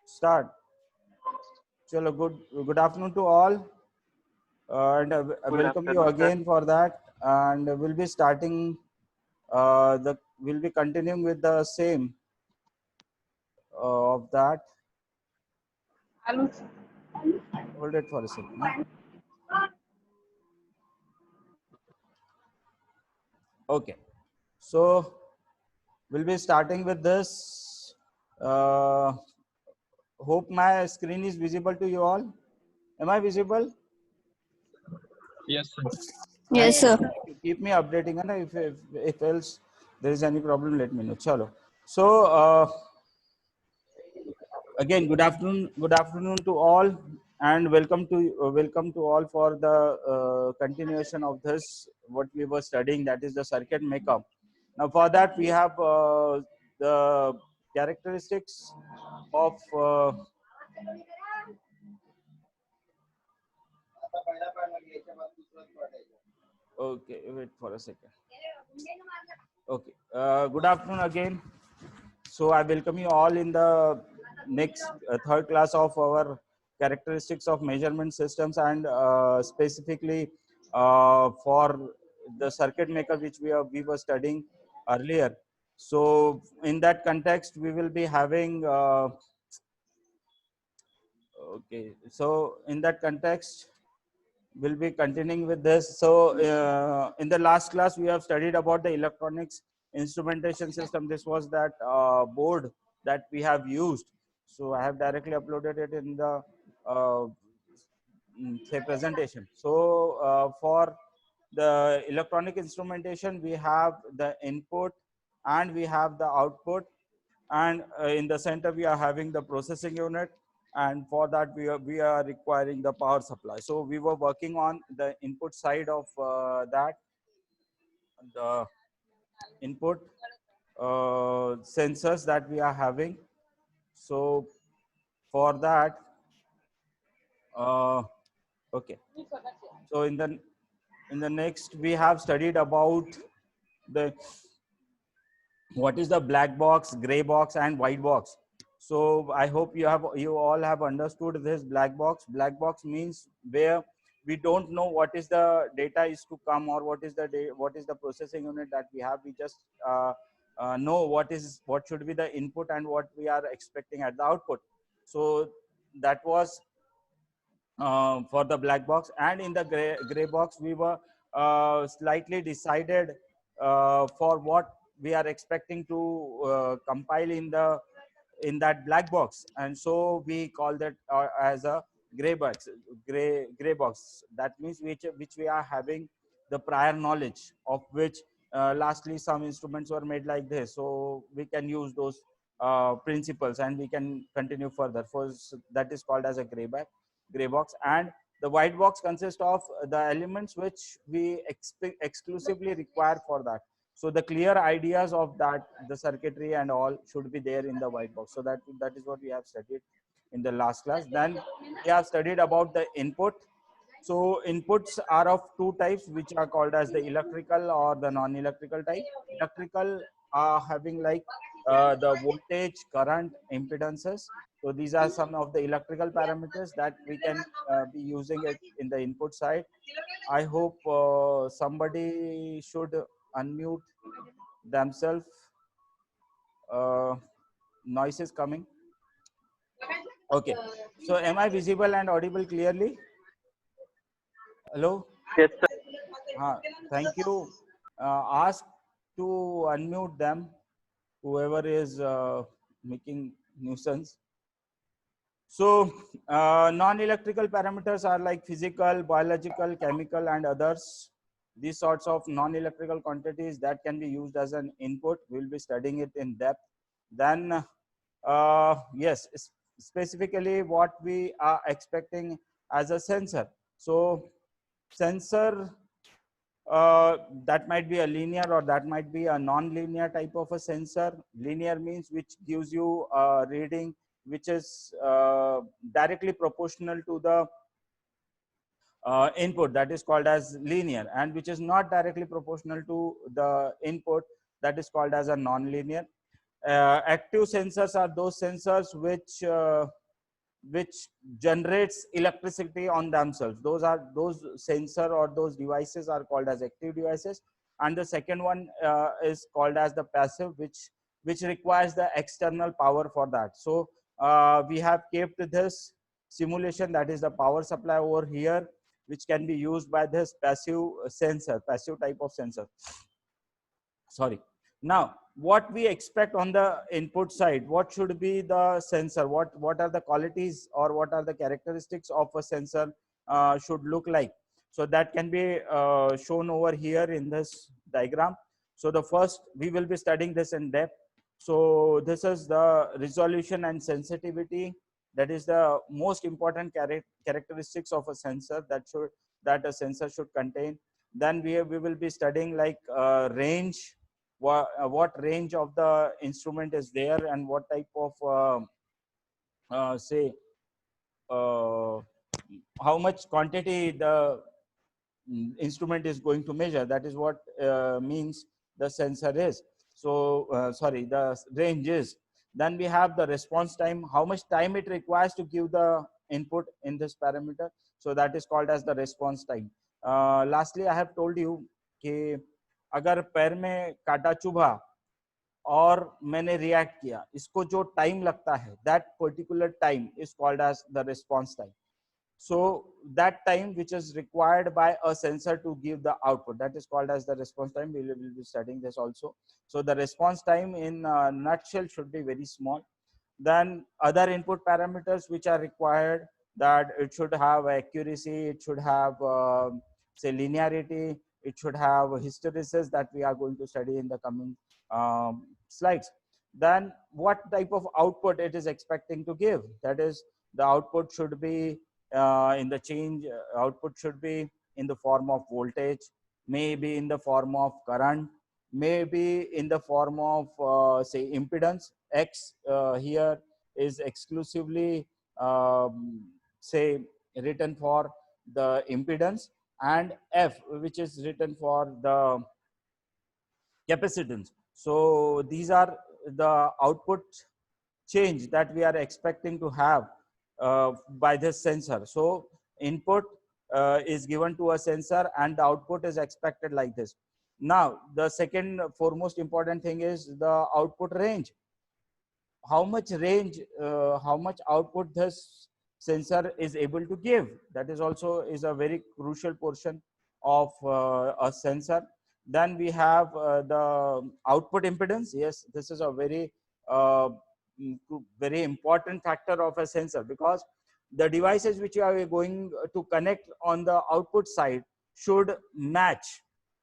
Start. Chalo, good afternoon to all, and Good welcome you afternoon, sir. again for that. And we'll be starting we'll be continuing with the same of that. Hold it for a second. Huh? Okay, so we'll be starting with this. Hope my screen is visible to you all. Am I visible? Yes, sir. Thank Yes, you. sir. Keep me updating, and if else there is any problem, let me know. Chalo. So again, good afternoon to all, and welcome to all for the continuation of this what we were studying, that is the circuit makeup. Now for that we have the characteristics of okay, wait for a second. Okay, good afternoon again. So I welcome you all in the next third class of our characteristics of measurement systems, and specifically for the circuit maker which we were studying earlier. So in that context, we will be having okay. So in that context, we'll be continuing with this. So in the last class, we have studied about the electronics instrumentation system. This was that board that we have used. So I have directly uploaded it in the say presentation. So for the electronic instrumentation, we have the input and we have the output, and in the center we are having the processing unit, and for that we are requiring the power supply. So we were working on the input side of that, the input sensors that we are having. So for that okay, so in the next we have studied about the what is the black box, gray box, and white box. So I hope you all have understood this black box. Black box means where we don't know what is the data is to come, or what is the processing unit that we have. We just know what should be the input and what we are expecting at the output. So that was for the black box. And in the gray box, we were slightly decided for what we are expecting to compile in that black box, and so we call that as a gray box. Gray box, that means which we are having the prior knowledge of which lastly some instruments were made like this, so we can use those principles and we can continue further. For that is called as a gray box. And the white box consists of the elements which we exclusively require for that. So the clear ideas of that, the circuitry and all, should be there in the white box. So that is what we have studied in the last class. Then we have studied about the input. So inputs are of two types, which are called as the electrical or the non-electrical type. Electrical are having like the voltage, current, impedances. So these are some of the electrical parameters that we can be using it in the input side. I hope somebody should unmute themselves. Noise is coming. Okay. So am I visible and audible clearly? Hello? Yes, sir. Thank you. Ask to unmute them, whoever is making nuisance. So non-electrical parameters are like physical, biological, chemical, and others. These sorts of non-electrical quantities that can be used as an input. We'll be studying it in depth. Then yes, specifically what we are expecting as a sensor. So sensor, that might be a linear or that might be a non-linear type of a sensor. Linear means which gives you a reading which is directly proportional to the input, that is called as linear, and which is not directly proportional to the input, that is called as a non-linear. Active sensors are those sensors which generates electricity on themselves. Those sensor or those devices are called as active devices. And the second one is called as the passive, which requires the external power for that. So we have kept this simulation, that is the power supply over here, which can be used by this passive sensor, passive type of sensor. Sorry. Now, what we expect on the input side, what should be the sensor? What are the qualities or what are the characteristics of a sensor should look like? So that can be shown over here in this diagram. So the first, we will be studying this in depth. So this is the resolution and sensitivity. That is the most important characteristics of a sensor that a sensor should contain. Then we will be studying like range, what range of the instrument is there, and what type of say uh, how much quantity the instrument is going to measure. That is what means the sensor is. So sorry, the range is. Then we have the response time, how much time it requires to give the input in this parameter. So that is called as the response time. Lastly, I have told you कि अगर पैर में काटा चुभा और मैंने react किया, इसको जो टाइम लगता है, that particular time is called as the response time. So that time which is required by a sensor to give the output, that is called as the response time. We will be studying this also. So the response time in nutshell should be very small. Then other input parameters which are required, that it should have accuracy, it should have say linearity, it should have hysteresis, that we are going to study in the coming slides. Then what type of output it is expecting to give, that is the output should be in the change, output should be in the form of voltage, maybe in the form of current, maybe in the form of say impedance. X here is exclusively say written for the impedance, and F which is written for the capacitance. So these are the output change that we are expecting to have by this sensor. So input is given to a sensor and the output is expected like this. Now the second foremost important thing is the output range. How much range, how much output this sensor is able to give, that is also is a very crucial portion of a sensor. Then we have the output impedance. Yes, this is a uh, very important factor of a sensor, because the devices which you are going to connect on the output side should match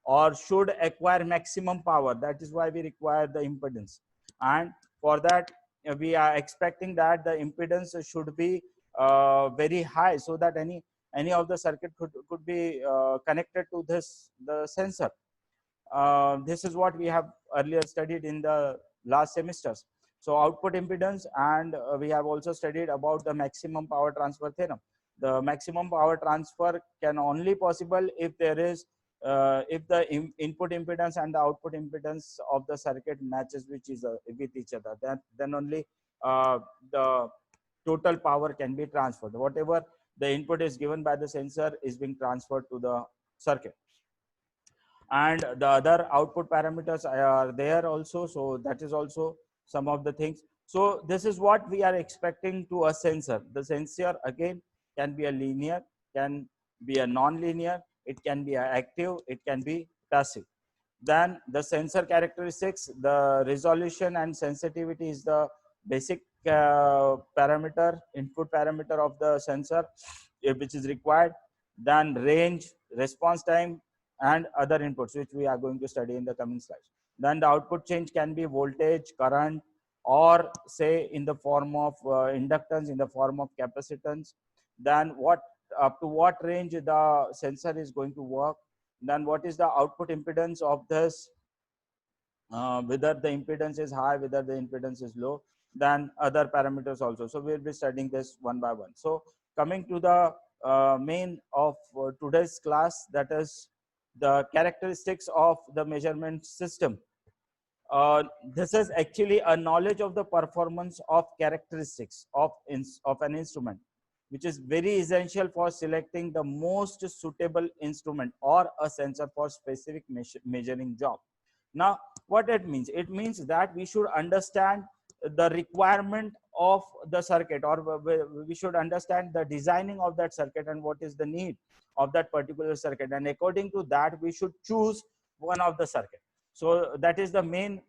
or should acquire maximum power. That is why we require the impedance. And for that we are expecting that the impedance should be very high, so that any of the circuit could be connected to the sensor. This is what we have earlier studied in the last semesters. So output impedance, and we have also studied about the maximum power transfer theorem. The maximum power transfer can only possible if there is if the input impedance and the output impedance of the circuit matches with each other. Then only the total power can be transferred. Whatever the input is given by the sensor is being transferred to the circuit. And the other output parameters are there also, so that is also some of the things. So this is what we are expecting to a sensor. The sensor again can be a linear, can be a non-linear, it can be active, it can be passive. Then the sensor characteristics, the resolution and sensitivity is the basic parameter, input parameter of the sensor, which is required. Then range, response time, and other inputs which we are going to study in the coming slides. Then the output change can be voltage, current, or say in the form of inductance, in the form of capacitance. Then what, up to what range the sensor is going to work. Then what is the output impedance of this, whether the impedance is high, whether the impedance is low, then other parameters also. So we'll be studying this one by one. So coming to the main of today's class, that is the characteristics of the measurement system. this is actually a knowledge of the performance of characteristics of an instrument, which is very essential for selecting the most suitable instrument or a sensor for specific measuring job. Now, what it means? It means that we should understand the requirement of the circuit, or we should understand the designing of that circuit and what is the need of that particular circuit, and according to that we should choose one of the circuit. So that is the main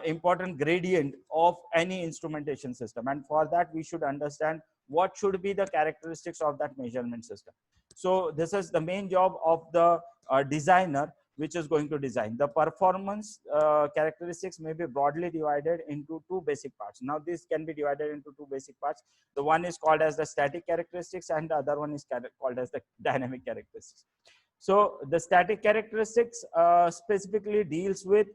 important gradient of any instrumentation system, and for that we should understand what should be the characteristics of that measurement system. So this is the main job of the designer, which is going to design. The performance characteristics may be broadly divided into two basic parts. Now this can be divided into two basic parts. The one is called as the static characteristics and the other one is called as the dynamic characteristics. So the static characteristics specifically deals with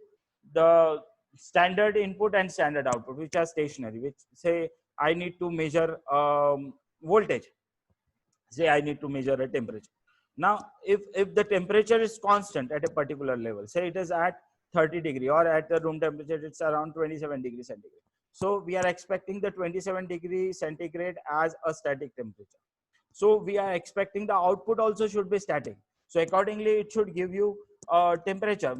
the standard input and standard output, which are stationary, which say I need to measure voltage, say I need to measure a temperature. Now, if the temperature is constant at a particular level, say it is at 30 degree or at the room temperature, it's around 27 degrees centigrade. So we are expecting the 27 degree centigrade as a static temperature. So we are expecting the output also should be static. So accordingly, it should give you temperature,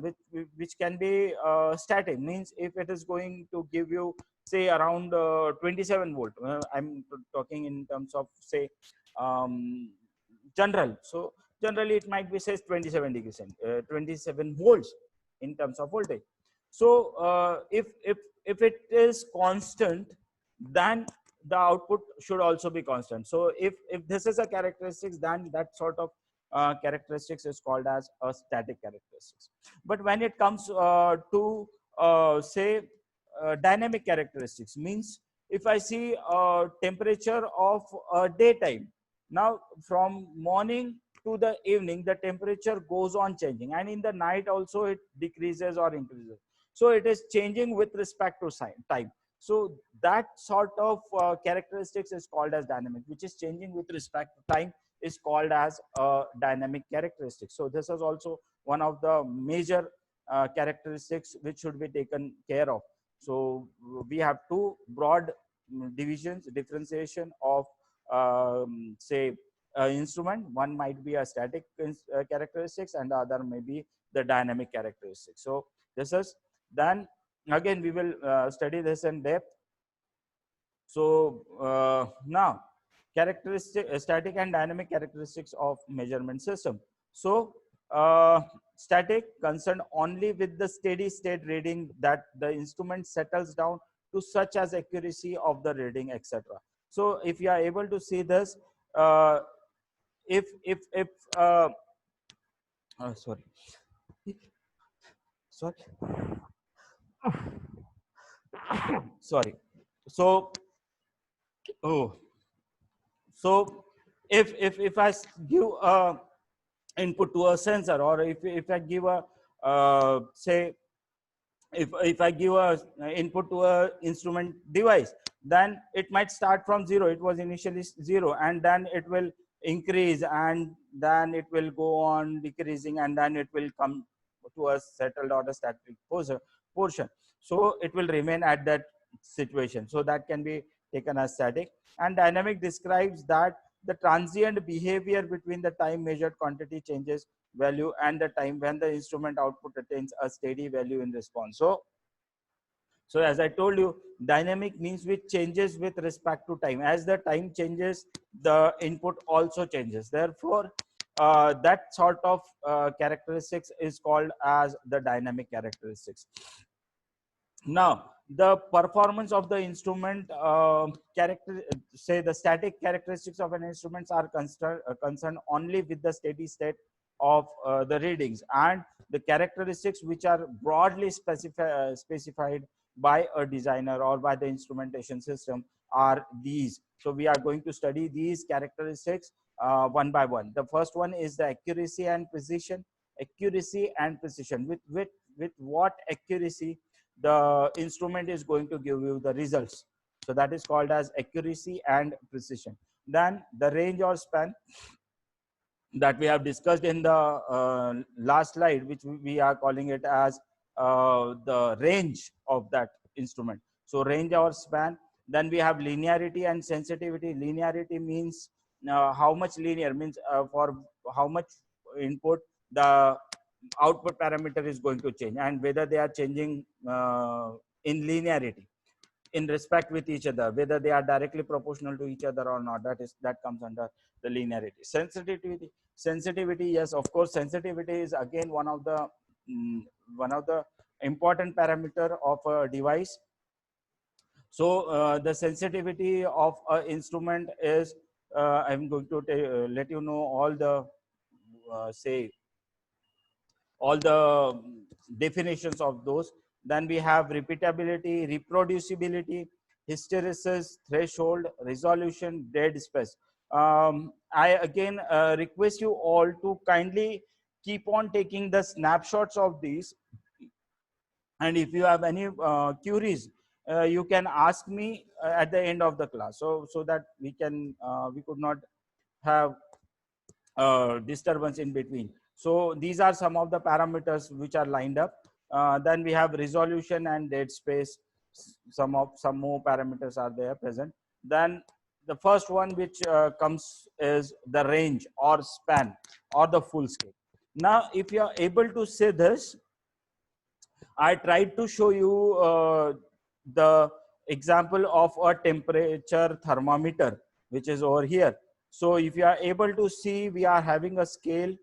which can be static. Means if it is going to give you, say, around 27 volt, I'm talking in terms of, say, general. So generally it might be, says, 27 degrees, 27 volts in terms of voltage. So if it is constant, then the output should also be constant. So if this is a characteristics, then that sort of characteristics is called as a static characteristics. But when it comes to say dynamic characteristics, means if I see temperature of daytime, now from morning to the evening the temperature goes on changing, and in the night also it decreases or increases. So it is changing with respect to time. So that sort of characteristics is called as dynamic, which is changing with respect to time, is called as dynamic characteristics. So this is also one of the major characteristics which should be taken care of. So we have two broad divisions, differentiation of say instrument. One might be a static characteristics and the other may be the dynamic characteristics. So this is, then again we will study this in depth. So now characteristic static and dynamic characteristics of measurement system. So static concerned only with the steady state reading that the instrument settles down to, such as accuracy of the reading, etc. So if you are able to see this, if sorry sorry. So so if I give a input to a sensor, or if I give a say if I give a input to a instrument device, then it might start from zero. It was initially zero, and then it will increase, and then it will go on decreasing, and then it will come to a settled or a static portion. So it will remain at that situation. So that can be taken as static. And dynamic describes that the transient behavior between the time measured quantity changes value and the time when the instrument output attains a steady value in response. So as I told you, dynamic means which changes with respect to time. As the time changes, the input also changes. Therefore, that sort of characteristics is called as the dynamic characteristics. Now, the performance of the instrument say the static characteristics of an instrument are concerned only with the steady state of the readings, and the characteristics which are broadly specified by a designer or by the instrumentation system are these. So we are going to study these characteristics one by one. The first one is the accuracy and precision. Accuracy and precision, with what accuracy the instrument is going to give you the results. So that is called as accuracy and precision. Then the range or span that we have discussed in the last slide, which we are calling it as the range of that instrument. So range or span. Then we have linearity and sensitivity. Linearity means how much linear means for how much input the output parameter is going to change, and whether they are changing in linearity in respect with each other, whether they are directly proportional to each other or not. That comes under the linearity. Sensitivity, yes, of course, sensitivity is again mm, one of the important parameter of a device. So the sensitivity of an instrument is I'm going to let you know all the say all the definitions of those. Then we have repeatability, reproducibility, hysteresis, threshold, resolution, dead space. I again request you all to kindly keep on taking the snapshots of these, and if you have any queries, you can ask me at the end of the class, so that we could not have disturbance in between. So these are some of the parameters which are lined up. Then we have resolution and dead space. Some more parameters are there present. Then the first one which comes is the range or span or the full scale. Now, if you are able to say this, I tried to show you the example of a temperature thermometer, which is over here. So if you are able to see, we are having a scale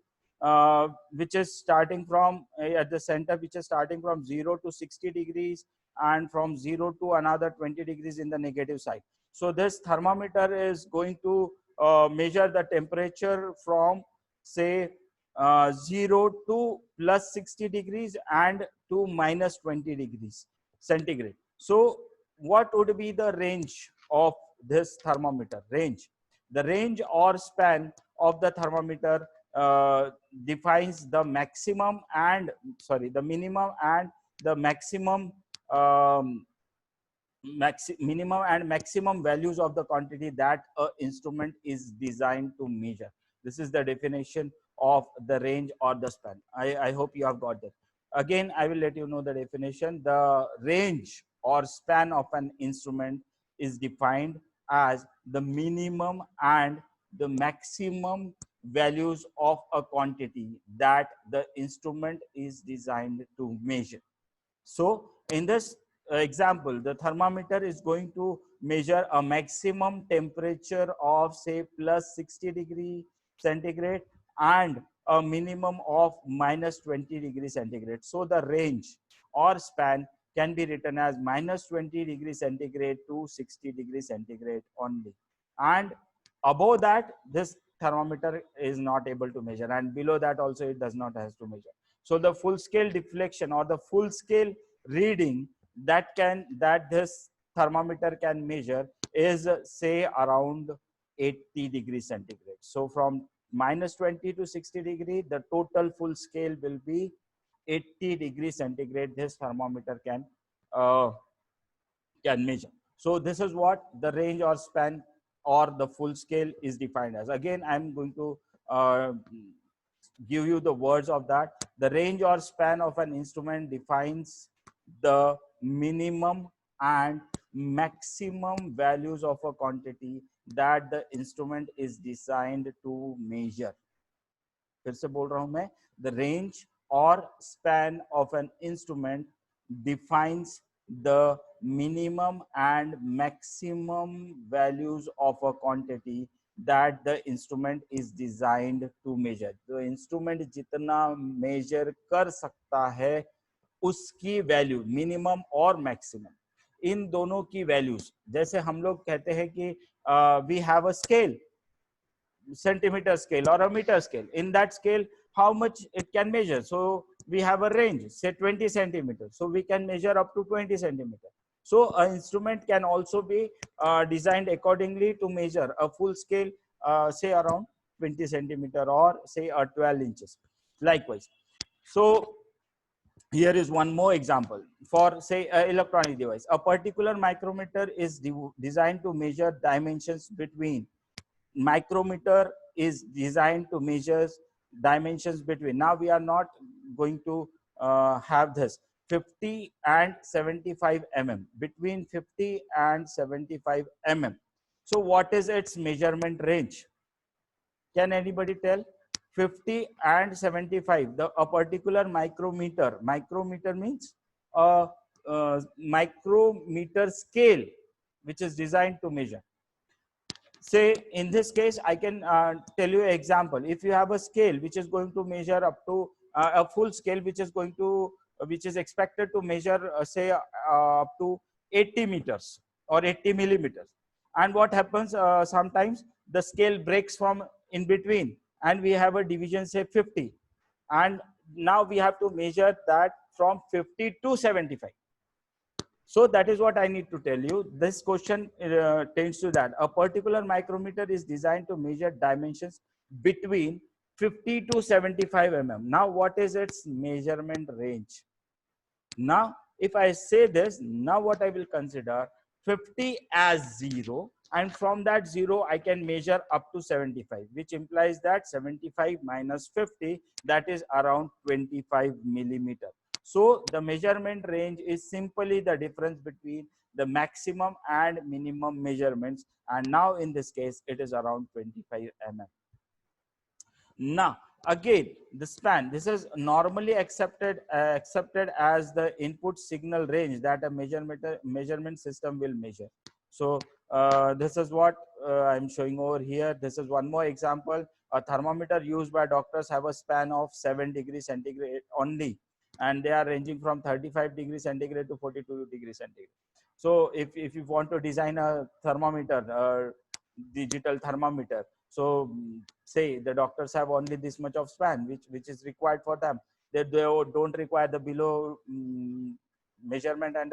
which is starting from at the center, which is starting from 0 to 60 degrees and from 0 to another 20 degrees in the negative side. So this thermometer is going to measure the temperature from, say, 0 to plus 60 degrees and to minus 20 degrees centigrade. So what would be the range of this thermometer? The range or span of the thermometer defines the maximum and the minimum and the maximum minimum and maximum values of the quantity that a instrument is designed to measure. This is the definition of the range or the span. I hope you have got that. Again, I will let you know the definition. The range or span of an instrument is defined as the minimum and the maximum values of a quantity that the instrument is designed to measure. So in this example, the thermometer is going to measure a maximum temperature of, say, plus 60 degree centigrade and a minimum of minus 20 degree centigrade. So the range or span can be written as minus 20 degree centigrade to 60 degree centigrade only. And above that, this thermometer is not able to measure, and below that also it does not have to measure. So the full scale deflection or the full scale reading that this thermometer can measure is, say, around 80 degrees centigrade. So from minus 20 to 60 degree, the total full scale will be 80 degrees centigrade. This thermometer can measure. So this is what the range or span or the full scale is defined as. Again, I'm going to give you the words of that. The range or span of an instrument defines the minimum and maximum values of a quantity that the instrument is designed to measure. फिर से बोल रहा हूं मैं, the range or span of an instrument defines the minimum and maximum values of a quantity that the instrument is designed to measure. तो instrument जितना measure कर सकता है उसकी वैल्यू मिनिमम और मैक्सिमम, इन दोनों की वैल्यूज, जैसे हम लोग कहते हैं कि we have a scale, centimeter scale or a meter scale. In that scale, how much it can measure? So we have a range, say 20 centimeters. So we can measure up to 20 centimeters. So an instrument can also be designed accordingly to measure a full scale, say around 20 centimeter or say 12 inches. Likewise. So here is one more example for, say, an electronic device. A particular micrometer is designed to measure dimensions between. Micrometer is designed to measure dimensions between. Now we are not going to have this. 50 and 75 mm, between 50 and 75 mm. So what is its measurement range? Can anybody tell? 50 and 75, a particular micrometer means a micrometer scale which is designed to measure. Say in this case, I can tell you an example. If you have a scale which is going to measure up to a full scale which is going to which is expected to measure say up to 80 meters or 80 millimeters, and what happens sometimes the scale breaks from in between and we have a division say 50, and now we have to measure that from 50 to 75. So that is what I need to tell you. This question tends to that. A particular micrometer is designed to measure dimensions between 50 to 75 mm. Now, what is its measurement range? Now, if I say this, now what I will consider 50 as 0, and from that 0 I can measure up to 75, which implies that 75 minus 50, that is around 25 millimeter. So the measurement range is simply the difference between the maximum and minimum measurements, and now in this case it is around 25 mm. Now again, the span, this is normally accepted as the input signal range that a measurement system will measure. So this is what I'm showing over here. This is one more example. A thermometer used by doctors have a span of 7 degrees centigrade only, and they are ranging from 35 degrees centigrade to 42 degrees centigrade. So if you want to design a thermometer, digital thermometer, so say the doctors have only this much of span which is required for them. They don't require the below measurement and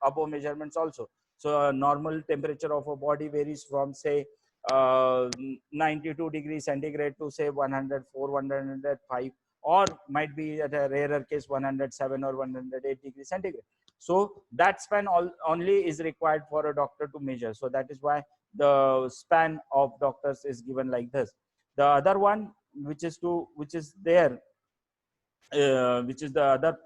above measurements also. So a normal temperature of a body varies from say 92 degrees centigrade to say 104, 105, or might be at a rarer case 107 or 108 degrees centigrade. So that span only is required for a doctor to measure. So that is why the span of doctors is given like this. The other one which is there, which is the other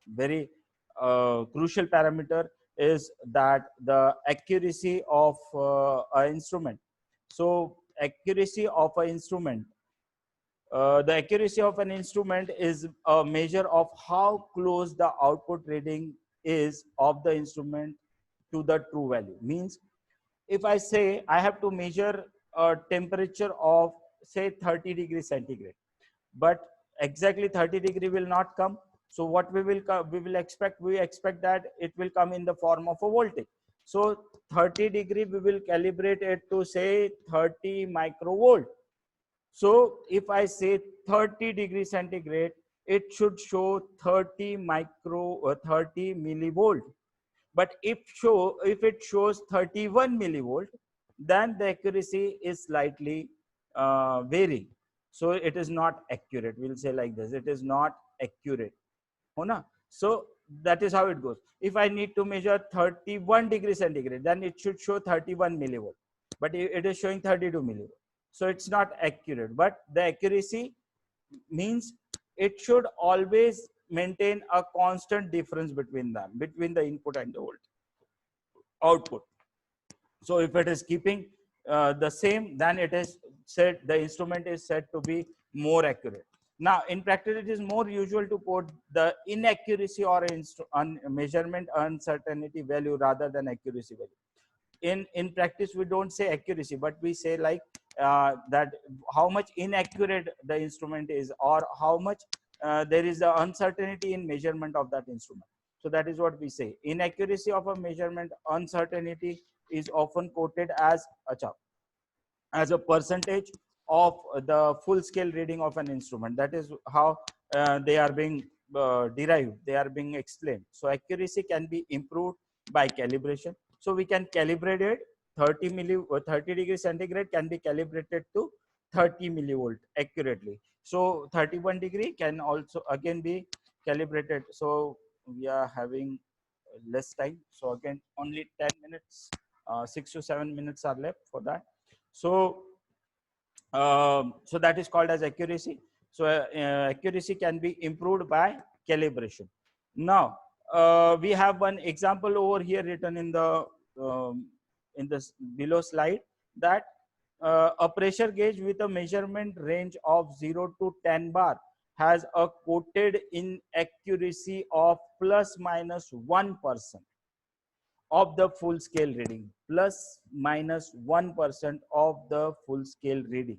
very crucial parameter, is that the accuracy of an instrument. So accuracy of an instrument, the accuracy of an instrument is a measure of how close the output reading is of the instrument to the true value. Means if I say I have to measure a temperature of say 30 degrees centigrade, but exactly 30 degree will not come. So what we will expect, we expect that it will come in the form of a voltage. So 30 degree we will calibrate it to say 30 microvolt. So if I say 30 degrees centigrade, it should show 30 millivolt. But if it shows 31 millivolt, then the accuracy is slightly varying. So it is not accurate. We'll say like this: it is not accurate. Hona? So that is how it goes. If I need to measure 31 degrees centigrade, then it should show 31 millivolt, but it is showing 32 millivolt. So it's not accurate. But the accuracy means it should always maintain a constant difference between them, between the input and the output. So if it is keeping the same, then it is said the instrument is said to be more accurate. Now in practice it is more usual to put the inaccuracy or measurement uncertainty value rather than accuracy value. In practice we don't say accuracy, but we say like that how much inaccurate the instrument is, or how much there is the uncertainty in measurement of that instrument. So that is what we say. Inaccuracy of a measurement uncertainty is often quoted as a percentage of the full scale reading of an instrument. That is how they are being derived, they are being explained. So accuracy can be improved by calibration. So we can calibrate it. 30 degrees centigrade can be calibrated to 30 millivolt accurately. So 31 degree can also again be calibrated. So we are having less time. So again, only 10 minutes, 6 to 7 minutes are left for that. So so that is called as accuracy. So accuracy can be improved by calibration. Now we have one example over here written in this below slide, that a pressure gauge with a measurement range of 0 to 10 bar has a quoted inaccuracy of plus minus 1% of the full scale reading, plus minus 1% of the full scale reading.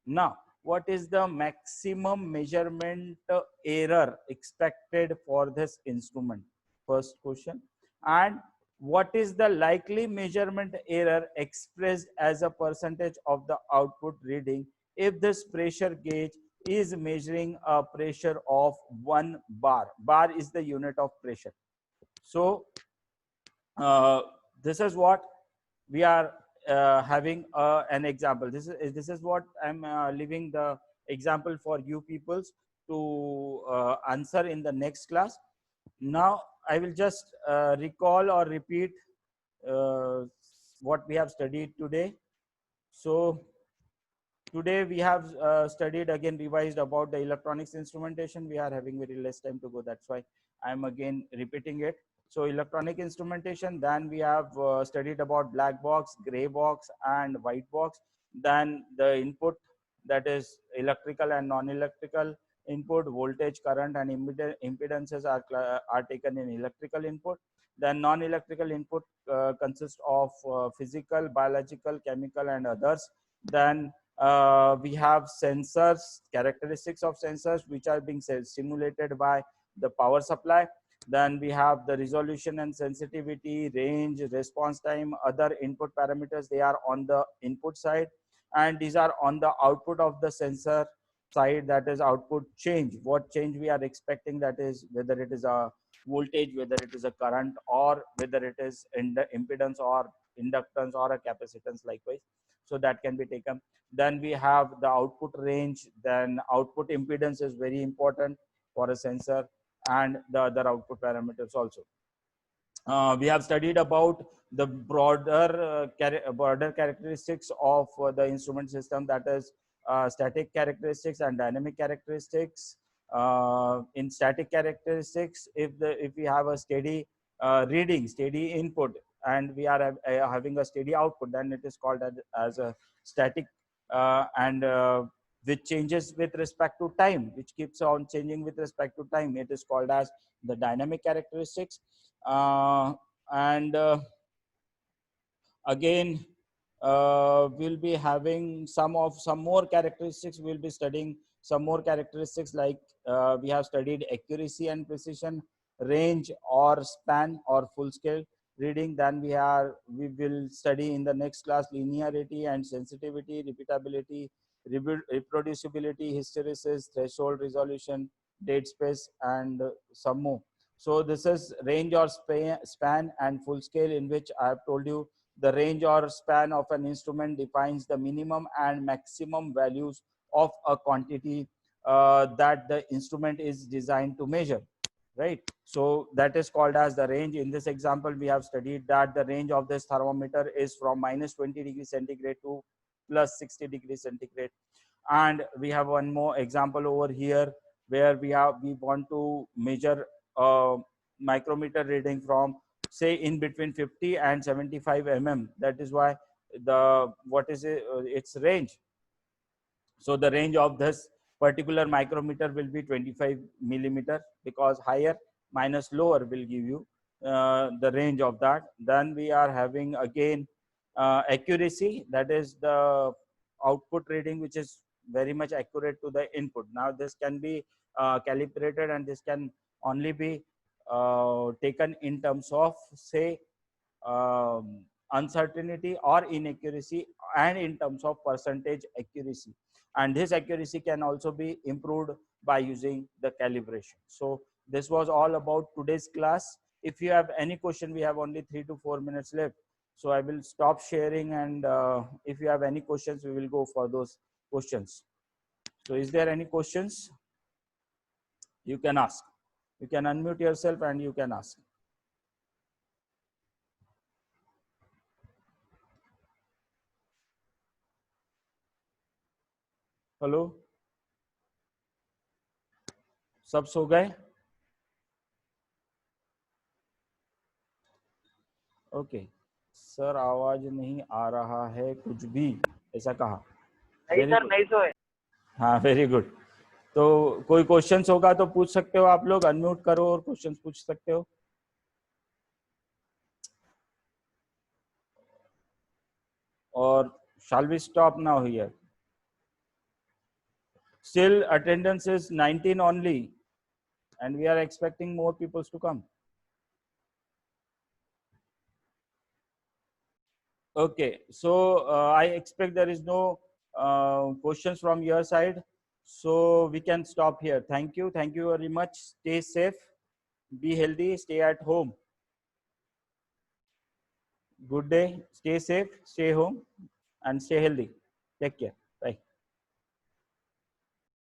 Now, what is the maximum measurement error expected for this instrument? First question. And what is the likely measurement error expressed as a percentage of the output reading if this pressure gauge is measuring a pressure of 1 bar? Bar is the unit of pressure. So uh, this is what we are having an example. This is what I'm leaving the example for you peoples to answer in the next class. Now I will just recall or repeat uh, what we have studied today. So today we have studied again, revised about the electronics instrumentation. We are having very less time to go, that's why I'm again repeating it. So electronic instrumentation, then we have studied about black box, gray box and white box. Then the input, that is electrical and non-electrical input, voltage, current and impedances are taken in electrical input. Then non-electrical input consists of physical, biological, chemical and others. Then we have sensors, characteristics of sensors which are being stimulated by the power supply. Then we have the resolution and sensitivity, range, response time, other input parameters. They are on the input side, and these are on the output of the sensor side, that is output change. What change we are expecting, that is whether it is a voltage, whether it is a current, or whether it is in the impedance or inductance or a capacitance likewise. So that can be taken. Then we have the output range. Then output impedance is very important for a sensor, and the other output parameters also. We have studied about the broader characteristics of the instrument system, that is static characteristics and dynamic characteristics. In static characteristics, if we have a steady reading, steady input, and we are having a steady output, then it is called as a static, and which changes with respect to time, which keeps on changing with respect to time, it is called as the dynamic characteristics. And again, we'll be having some more characteristics. We'll be studying some more characteristics, like we have studied accuracy and precision, range or span or full scale reading. Then we will study in the next class linearity and sensitivity, repeatability, reproducibility, hysteresis, threshold, resolution, date space, and some more. So this is range or span and full scale, in which I have told you the range or span of an instrument defines the minimum and maximum values of a quantity that the instrument is designed to measure, right? So that is called as the range. In this example, we have studied that the range of this thermometer is from minus 20 degrees centigrade to plus 60 degrees centigrade. And we have one more example over here, where we want to measure micrometer reading from, say, in between 50 and 75 that is why what is its range. So the range of this particular micrometer will be 25 millimeter, because higher minus lower will give you the range of that. Then we are having again accuracy, that is the output reading which is very much accurate to the input. Now this can be calibrated, and this can only be taken in terms of, say, uncertainty or inaccuracy, and in terms of percentage accuracy. And this accuracy can also be improved by using the calibration. So this was all about today's class. If you have any question, we have only 3 to 4 minutes left, so I will stop sharing, and if you have any questions, we will go for those questions. So is there any questions? You can ask. You can unmute yourself and you can ask. Hello, सब सो गए? Okay sir आवाज नहीं आ रहा है कुछ भी, ऐसा कहा। नहीं वेरी सर, गुड, नहीं सोए। हाँ वेरी गुड। तो कोई क्वेश्चंस होगा तो पूछ सकते हो आप लोग, अनम्यूट करो और क्वेश्चंस पूछ सकते हो। और shall we stop now here? Still attendance is 19 only and we are expecting more people to come. Okay, so I expect there is no questions from your side, so we can stop here. Thank you very much. Stay safe, be healthy, stay at home. Good day, stay safe, stay home and stay healthy. Take care.